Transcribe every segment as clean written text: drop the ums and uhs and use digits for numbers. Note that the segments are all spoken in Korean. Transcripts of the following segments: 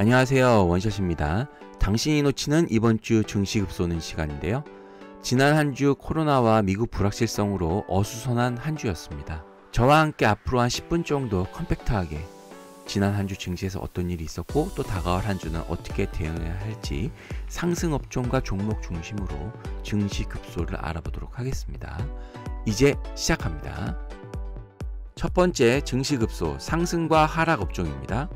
안녕하세요, 원샷입니다. 당신이 놓치는 이번 주 증시급소는 시간인데요. 지난 한 주 코로나와 미국 불확실성으로 어수선한 한 주였습니다. 저와 함께 앞으로 한 10분 정도 컴팩트하게 지난 한 주 증시에서 어떤 일이 있었고 또 다가올 한 주는 어떻게 대응해야 할지 상승 업종과 종목 중심으로 증시 급소를 알아보도록 하겠습니다. 이제 시작합니다. 첫 번째 증시 급소 상승과 하락 업종입니다.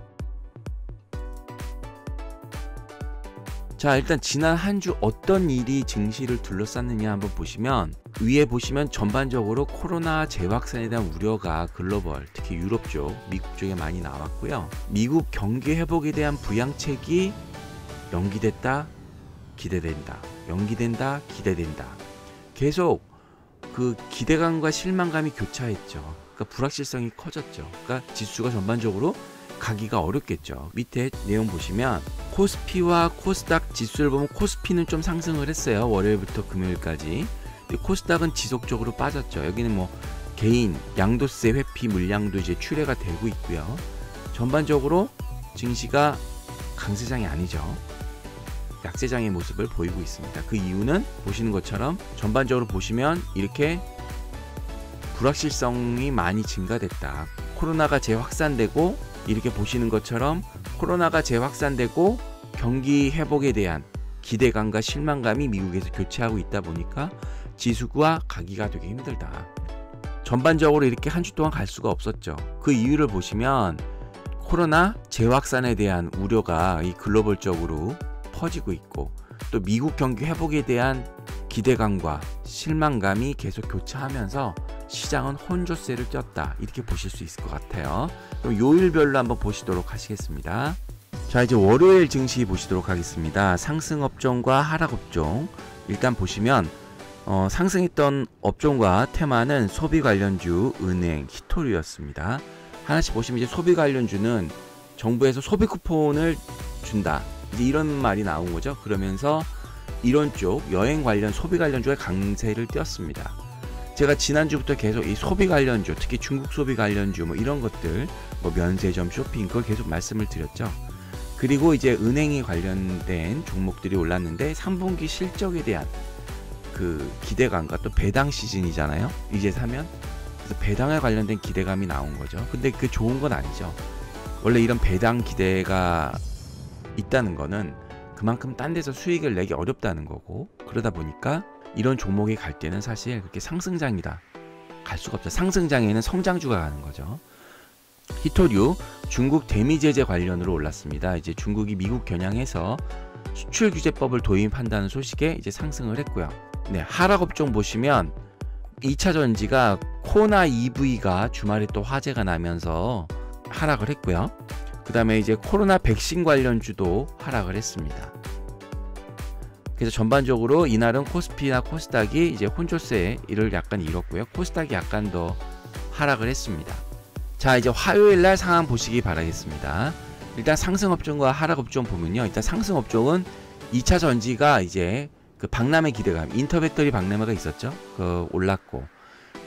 자, 일단 지난 한 주 어떤 일이 증시를 둘러쌌느냐 한번 보시면 위에 보시면 전반적으로 코로나 재확산에 대한 우려가 글로벌, 특히 유럽 쪽, 미국 쪽에 많이 나왔고요. 미국 경기 회복에 대한 부양책이 연기됐다, 기대된다, 연기된다, 기대된다. 계속 그 기대감과 실망감이 교차했죠. 그러니까 불확실성이 커졌죠. 그러니까 지수가 전반적으로 가기가 어렵겠죠. 밑에 내용 보시면 코스피와 코스닥 지수를 보면 코스피는 좀 상승을 했어요. 월요일부터 금요일까지. 근데 코스닥은 지속적으로 빠졌죠. 여기는 뭐 개인 양도세 회피 물량도 이제 출회가 되고 있고요. 전반적으로 증시가 강세장이 아니죠. 약세장의 모습을 보이고 있습니다. 그 이유는 보시는 것처럼 전반적으로 보시면 이렇게 불확실성이 많이 증가됐다. 코로나가 재확산되고 이렇게 보시는 것처럼 코로나가 재확산되고 경기 회복에 대한 기대감과 실망감이 미국에서 교차하고 있다 보니까 지수가 가기가 되게 힘들다. 전반적으로 이렇게 한 주 동안 갈 수가 없었죠. 그 이유를 보시면 코로나 재확산에 대한 우려가 이 글로벌적으로 퍼지고 있고 또 미국 경기 회복에 대한 기대감과 실망감이 계속 교차하면서 시장은 혼조세를 띄었다, 이렇게 보실 수 있을 것 같아요. 그럼 요일별로 한번 보시도록 하시겠습니다. 자, 이제 월요일 증시 보시도록 하겠습니다. 상승 업종과 하락 업종 일단 보시면 상승했던 업종과 테마는 소비 관련주, 은행, 히토류였습니다. 하나씩 보시면 이제 소비 관련주는 정부에서 소비 쿠폰을 준다, 이제 이런 말이 나온 거죠. 그러면서 이런 쪽 여행 관련 소비 관련주가 강세를 띄었습니다. 제가 지난주부터 계속 이 소비 관련주, 특히 중국 소비 관련주 뭐 이런 것들, 뭐 면세점, 쇼핑, 그걸 계속 말씀을 드렸죠. 그리고 이제 은행이 관련된 종목들이 올랐는데 3분기 실적에 대한 그 기대감과 또 배당 시즌이잖아요. 이제 사면. 그래서 배당에 관련된 기대감이 나온 거죠. 근데 그게 좋은 건 아니죠. 원래 이런 배당 기대가 있다는 거는 그만큼 딴 데서 수익을 내기 어렵다는 거고, 그러다 보니까 이런 종목이 갈 때는 사실 그렇게 상승장이다 갈 수가 없죠. 상승장에는 성장주가 가는 거죠. 히토류 중국 대미 제재 관련으로 올랐습니다. 이제 중국이 미국 겨냥해서 수출 규제법을 도입한다는 소식에 이제 상승을 했고요. 네, 하락 업종 보시면 2차 전지가 코나 EV가 주말에 또 화제가 나면서 하락을 했고요. 그 다음에 이제 코로나 백신 관련주도 하락을 했습니다. 그래서 전반적으로 이날은 코스피나 코스닥이 이제 혼조세를 약간 잃었고요. 코스닥이 약간 더 하락을 했습니다. 자, 이제 화요일날 상황 보시기 바라겠습니다. 일단 상승 업종과 하락 업종 보면요. 일단 상승 업종은 2차 전지가 이제 그 박람회 기대감, 인터배터리 박람회가 있었죠. 그 올랐고,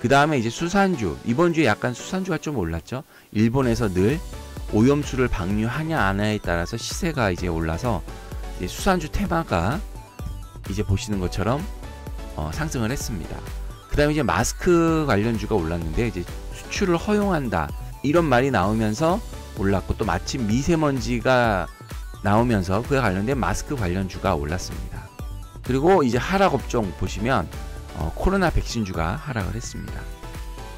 그 다음에 이제 수산주, 이번 주에 약간 수산주가 좀 올랐죠. 일본에서 늘 오염수를 방류하냐 안 하냐에 따라서 시세가 이제 올라서 이제 수산주 테마가 이제 보시는 것처럼 상승을 했습니다. 그 다음에 이제 마스크 관련주가 올랐는데 이제 수출을 허용한다, 이런 말이 나오면서 올랐고, 또 마침 미세먼지가 나오면서 그에 관련된 마스크 관련주가 올랐습니다. 그리고 이제 하락 업종 보시면 코로나 백신주가 하락을 했습니다.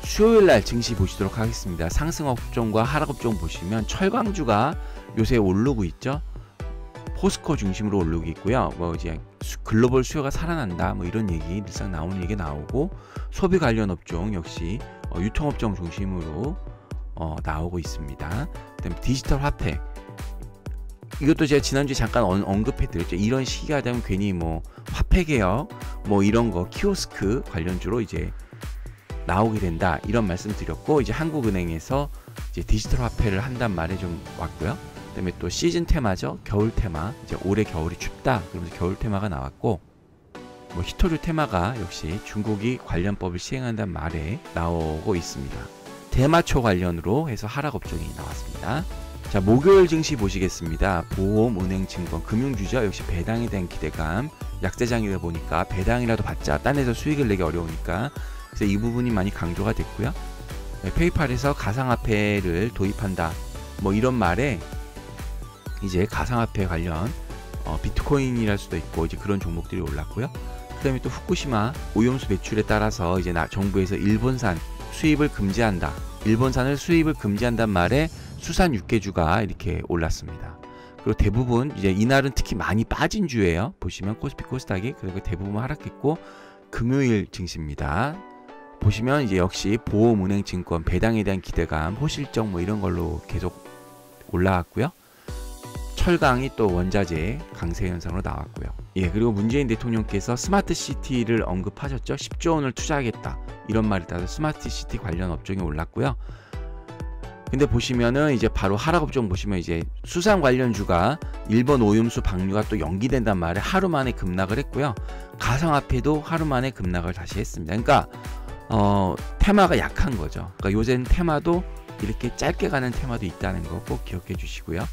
수요일날 증시 보시도록 하겠습니다. 상승 업종과 하락 업종 보시면 철강주가 요새 오르고 있죠. 포스코 중심으로 오르고 있고요. 뭐 이제 글로벌 수요가 살아난다, 뭐 이런 얘기, 늘상 나오는 얘기 나오고, 소비 관련 업종 역시 유통업종 중심으로 나오고 있습니다. 그다음에 디지털 화폐, 이것도 제가 지난주에 잠깐 언급해 드렸죠. 이런 시기가 되면 괜히 뭐 화폐 개혁 뭐 이런 거 키오스크 관련주로 이제 나오게 된다, 이런 말씀 드렸고, 이제 한국은행에서 이제 디지털 화폐를 한단 말에 좀 왔고요. 그다음에 또 시즌 테마죠. 겨울 테마, 이제 올해 겨울이 춥다 그러면서 겨울 테마가 나왔고, 뭐 히토류 테마가 역시 중국이 관련법을 시행한다는 말에 나오고 있습니다. 대마초 관련으로 해서 하락 업종이 나왔습니다. 자, 목요일 증시 보시겠습니다. 보험, 은행, 증권, 금융주죠. 역시 배당에 대한 기대감. 약세장이다 보니까 배당이라도 받자. 딴 데서 수익을 내기 어려우니까. 그래서 이 부분이 많이 강조가 됐고요. 네, 페이팔에서 가상화폐를 도입한다. 뭐 이런 말에 이제 가상화폐 관련 비트코인이랄 수도 있고 이제 그런 종목들이 올랐고요. 그 다음에 또 후쿠시마 오염수 배출에 따라서 이제 정부에서 일본산 수입을 금지한다. 일본산을 수입을 금지한단 말에 수산 육개주가 이렇게 올랐습니다. 그리고 대부분 이제 이날은 특히 많이 빠진 주예요. 보시면 코스피 코스닥이 그리고 대부분 하락했고 금요일 증시입니다. 보시면 이제 역시 보험, 은행, 증권, 배당에 대한 기대감, 호실적 뭐 이런 걸로 계속 올라왔고요. 철강이 또 원자재 강세 현상으로 나왔고요. 예, 그리고 문재인 대통령께서 스마트 시티를 언급하셨죠. 10조 원을 투자하겠다. 이런 말에 따라서 스마트 시티 관련 업종이 올랐고요. 근데 보시면은 이제 바로 하락 업종 보시면 이제 수산 관련주가 일본 오염수 방류가 또 연기된단 말에 하루 만에 급락을 했고요. 가상화폐도 하루 만에 급락을 다시 했습니다. 그러니까 테마가 약한 거죠. 그러니까 요새는 테마도 이렇게 짧게 가는 테마도 있다는 거 꼭 기억해 주시고요.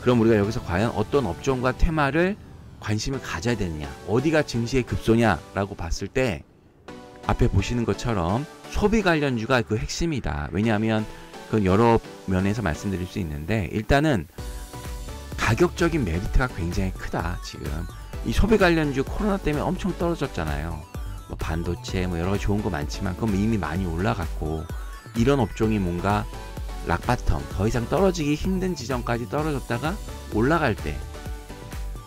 그럼 우리가 여기서 과연 어떤 업종과 테마를 관심을 가져야 되느냐, 어디가 증시의 급소냐 라고 봤을 때 앞에 보시는 것처럼 소비 관련주가 그 핵심이다. 왜냐하면 그건 여러 면에서 말씀드릴 수 있는데 일단은 가격적인 메리트가 굉장히 크다. 지금 이 소비 관련주 코로나 때문에 엄청 떨어졌잖아요. 뭐 반도체 뭐 여러 가지 좋은 거 많지만 그건 이미 많이 올라갔고 이런 업종이 뭔가 락바텀 더 이상 떨어지기 힘든 지점까지 떨어졌다가 올라갈 때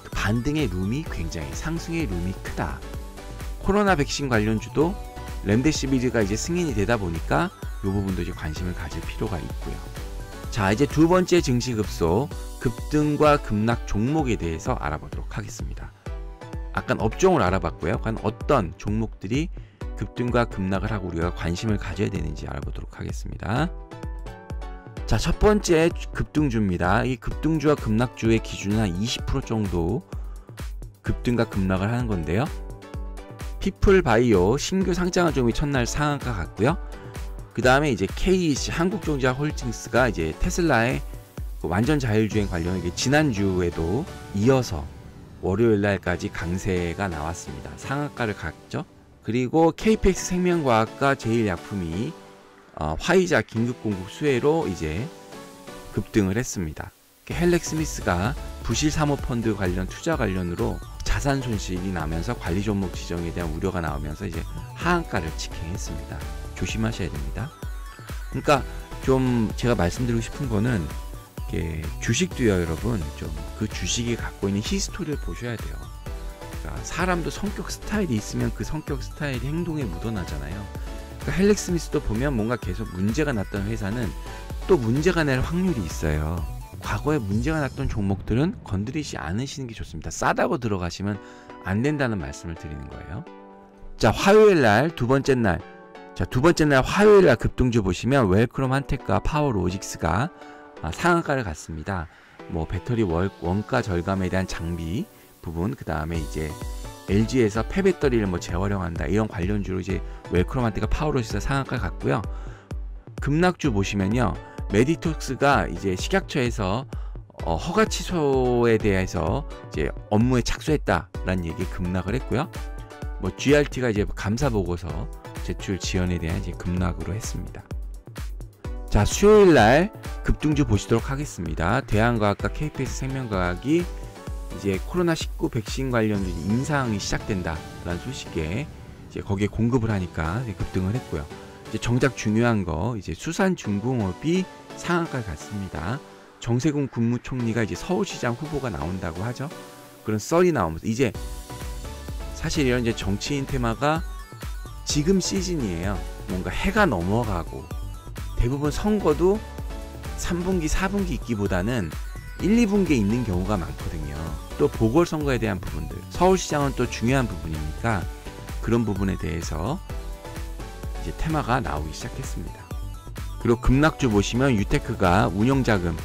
그 반등의 룸이 굉장히 상승의 룸이 크다. 코로나 백신 관련주도 렘데시비르가 이제 승인이 되다 보니까 이 부분도 이제 관심을 가질 필요가 있고요. 자, 이제 두 번째 증시 급소 급등과 급락 종목에 대해서 알아보도록 하겠습니다. 아까 업종을 알아봤고요. 과연 어떤 종목들이 급등과 급락을 하고 우리가 관심을 가져야 되는지 알아보도록 하겠습니다. 자, 첫 번째 급등주입니다. 이 급등주와 급락주의 기준은 한 20% 정도 급등과 급락을 하는 건데요. 피플바이오 신규 상장한 종목이 첫날 상한가 갔고요. 그 다음에 이제 KEC 한국전자홀딩스가 이제 테슬라의 완전 자율주행 관련 지난주에도 이어서 월요일 날까지 강세가 나왔습니다. 상한가를 갔죠. 그리고 KPX 생명과학과 제일약품이 화이자 긴급공급 수혜로 이제 급등을 했습니다. 헬렉스미스가 부실 사모펀드 관련 투자 관련으로 자산 손실이 나면서 관리 종목 지정에 대한 우려가 나오면서 이제 하한가를 직행했습니다. 조심하셔야 됩니다. 그러니까 좀 제가 말씀드리고 싶은 거는 주식도요, 여러분 좀 그 주식이 갖고 있는 히스토리를 보셔야 돼요. 그러니까 사람도 성격 스타일이 있으면 그 성격 스타일이 행동에 묻어나잖아요. 그러니까 헬렉스미스도 보면 뭔가 계속 문제가 났던 회사는 또 문제가 날 확률이 있어요. 과거에 문제가 났던 종목들은 건드리지 않으시는 게 좋습니다. 싸다고 들어가시면 안 된다는 말씀을 드리는 거예요. 자, 화요일 날 두 번째 날. 자, 두 번째 날 화요일 날 급등주 보시면 웰크롬 한텍과 파워로직스가 상한가를 갔습니다. 뭐 배터리 원가 절감에 대한 장비 부분, 그 다음에 이제 LG에서 폐배터리를 뭐 재활용한다 이런 관련주로 이제 웰크롬 한텍과 파워로직스가 상한가를 갔고요. 급락주 보시면요. 메디톡스가 이제 식약처에서 허가 취소에 대해서 이제 업무에 착수했다라는 얘기에 급락을 했고요. 뭐 GRT가 이제 감사 보고서 제출 지연에 대한 이제 급락으로 했습니다. 자, 수요일 날 급등주 보시도록 하겠습니다. 대한과학과 KPS 생명과학이 이제 코로나19 백신 관련 임상이 시작된다라는 소식에 이제 거기에 공급을 하니까 이제 급등을 했고요. 이제 정작 중요한 거 이제 수산중공업이 상한가를 갔습니다. 정세균 국무총리가 이제 서울시장 후보가 나온다고 하죠. 그런 썰이 나오면서 이제 사실 이런 이제 정치인 테마가 지금 시즌이에요. 뭔가 해가 넘어가고 대부분 선거도 3분기, 4분기 있기보다는 1, 2분기에 있는 경우가 많거든요. 또 보궐선거에 대한 부분들, 서울시장은 또 중요한 부분이니까 그런 부분에 대해서 이제 테마가 나오기 시작했습니다. 그리고 급락주 보시면 유테크가 운영자금에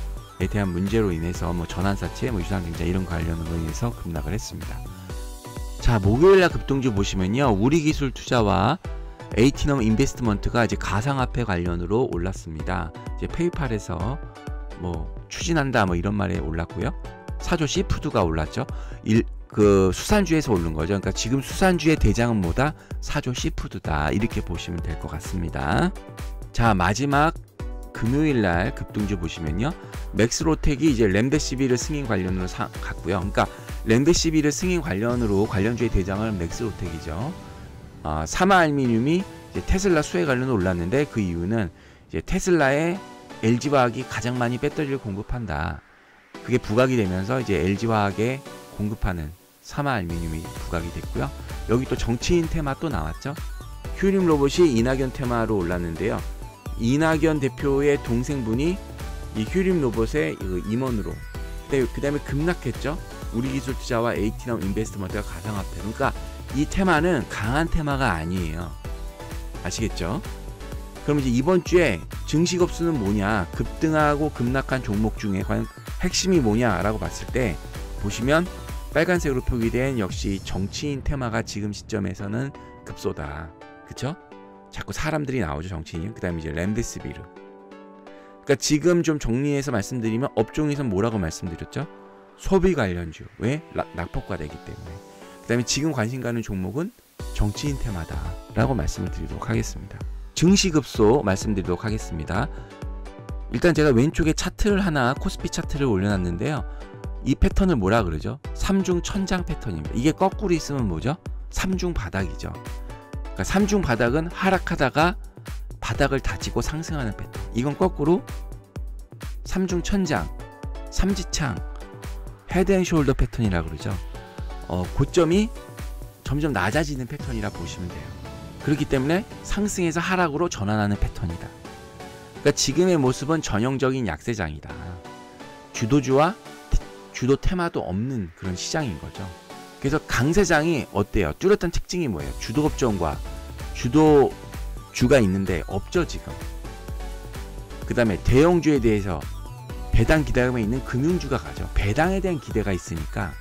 대한 문제로 인해서 뭐 전환사채, 뭐 유상증자 이런 관련으로 인해서 급락을 했습니다. 자, 목요일날 급등주 보시면요, 우리기술투자와 에이티넘 인베스트먼트가 이제 가상화폐 관련으로 올랐습니다. 이제 페이팔에서 뭐 추진한다 뭐 이런 말에 올랐고요. 사조 시푸드가 올랐죠. 수산주에서 오른 거죠. 그러니까 지금 수산주의 대장은 뭐다? 사조 시푸드다. 이렇게 보시면 될 것 같습니다. 자, 마지막 금요일날 급등주 보시면요. 맥스로텍이 이제 렘데시비르 승인 관련으로 갔고요. 그러니까 렘데시비르 승인 관련으로 관련주의 대장은 맥스로텍이죠. 사마알미늄이 이제 테슬라 수혜 관련으로 올랐는데 그 이유는 이제 테슬라의 LG화학이 가장 많이 배터리를 공급한다. 그게 부각이 되면서 이제 LG화학에 공급하는 사마알미늄이 부각이 됐고요. 여기 또 정치인 테마 또 나왔죠. 휴림 로봇이 이낙연 테마로 올랐는데요. 이낙연 대표의 동생분이 이 휴림 로봇의 임원으로, 그 다음에 급락했죠. 우리기술투자와 에이티넘 인베스트먼트가 가상화폐. 그러니까 이 테마는 강한 테마가 아니에요. 아시겠죠? 그럼 이제 이번 주에 증시급수는 뭐냐, 급등하고 급락한 종목 중에 과연 핵심이 뭐냐라고 봤을 때 보시면 빨간색으로 표기된 역시 정치인 테마가 지금 시점에서는 급소다. 그쵸? 자꾸 사람들이 나오죠, 정치인. 그 다음에 이제 렘데시비르. 그러니까 지금 좀 정리해서 말씀드리면 업종에서는 뭐라고 말씀드렸죠? 소비 관련주. 왜? 낙폭과되기 때문에. 그 다음에 지금 관심 가는 종목은 정치인 테마다 라고 말씀을 드리도록 하겠습니다. 증시급소 말씀드리도록 하겠습니다. 일단 제가 왼쪽에 차트를 하나, 코스피 차트를 올려놨는데요. 이 패턴을 뭐라 그러죠? 삼중 천장 패턴입니다. 이게 거꾸로 있으면 뭐죠? 삼중 바닥이죠. 그러니까 삼중 바닥은 하락하다가 바닥을 다지고 상승하는 패턴. 이건 거꾸로 삼중 천장, 삼지창, 헤드앤숄더 패턴이라고 그러죠. 고점이 점점 낮아지는 패턴이라 보시면 돼요. 그렇기 때문에 상승에서 하락으로 전환하는 패턴이다. 그러니까 지금의 모습은 전형적인 약세장이다. 주도주와 주도 테마도 없는 그런 시장인 거죠. 그래서 강세장이 어때요? 뚜렷한 특징이 뭐예요? 주도업종과 주도주가 있는데 없죠 지금. 그 다음에 대형주에 대해서 배당 기대감에 있는 금융주가 가죠. 배당에 대한 기대가 있으니까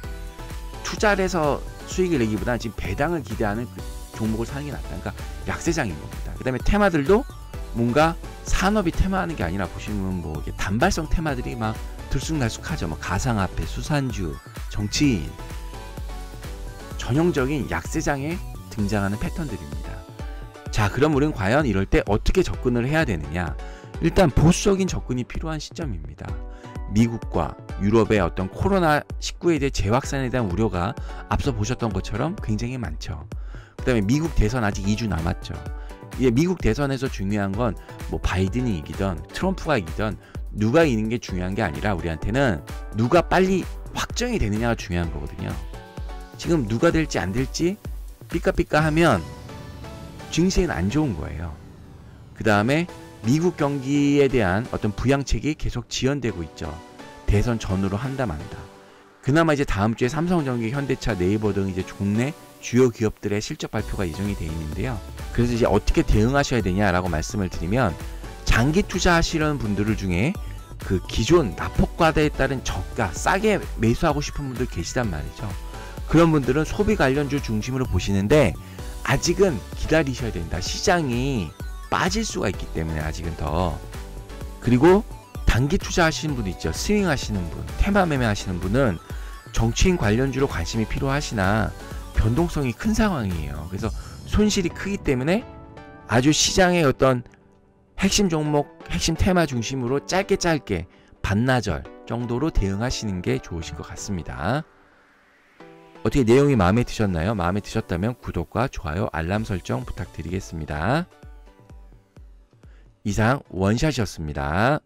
투자를 해서 수익을 내기보다는 지금 배당을 기대하는 그 종목을 사는 게 낫다. 그러니까 약세장인 겁니다. 그 다음에 테마들도 뭔가 산업이 테마하는 게 아니라 보시면 뭐 단발성 테마들이 막 들쑥날쑥하죠. 뭐 가상화폐, 수산주, 정치인. 전형적인 약세장에 등장하는 패턴들입니다. 자, 그럼 우리는 과연 이럴 때 어떻게 접근을 해야 되느냐? 일단 보수적인 접근이 필요한 시점입니다. 미국과 유럽의 어떤 코로나19에 대해 재확산에 대한 우려가 앞서 보셨던 것처럼 굉장히 많죠. 그 다음에 미국 대선 아직 2주 남았죠. 미국 대선에서 중요한 건 뭐 바이든이 이기든 트럼프가 이기든 누가 이기는 게 중요한 게 아니라 우리한테는 누가 빨리 확정이 되느냐가 중요한 거거든요. 지금 누가 될지 안 될지 삐까삐까하면 증시에는 안 좋은 거예요. 그 다음에 미국 경기에 대한 어떤 부양책이 계속 지연되고 있죠. 대선 전후로 한다 만다. 그나마 이제 다음 주에 삼성전기, 현대차, 네이버 등 이제 국내 주요 기업들의 실적 발표가 예정이 되어 있는데요. 그래서 이제 어떻게 대응하셔야 되냐라고 말씀을 드리면, 장기 투자하시려는 분들 중에 그 기존 낙폭과대에 따른 저가 싸게 매수하고 싶은 분들 계시단 말이죠. 그런 분들은 소비 관련주 중심으로 보시는데 아직은 기다리셔야 된다. 시장이 빠질 수가 있기 때문에 아직은 더. 그리고 단기 투자하시는 분 있죠. 스윙 하시는 분, 테마 매매 하시는 분은 정치인 관련주로 관심이 필요하시나 변동성이 큰 상황이에요. 그래서 손실이 크기 때문에 아주 시장의 어떤 핵심 종목, 핵심 테마 중심으로 짧게 반나절 정도로 대응하시는 게 좋으실 것 같습니다. 어떻게 내용이 마음에 드셨나요? 마음에 드셨다면 구독과 좋아요, 알람 설정 부탁드리겠습니다. 이상 원샷이었습니다.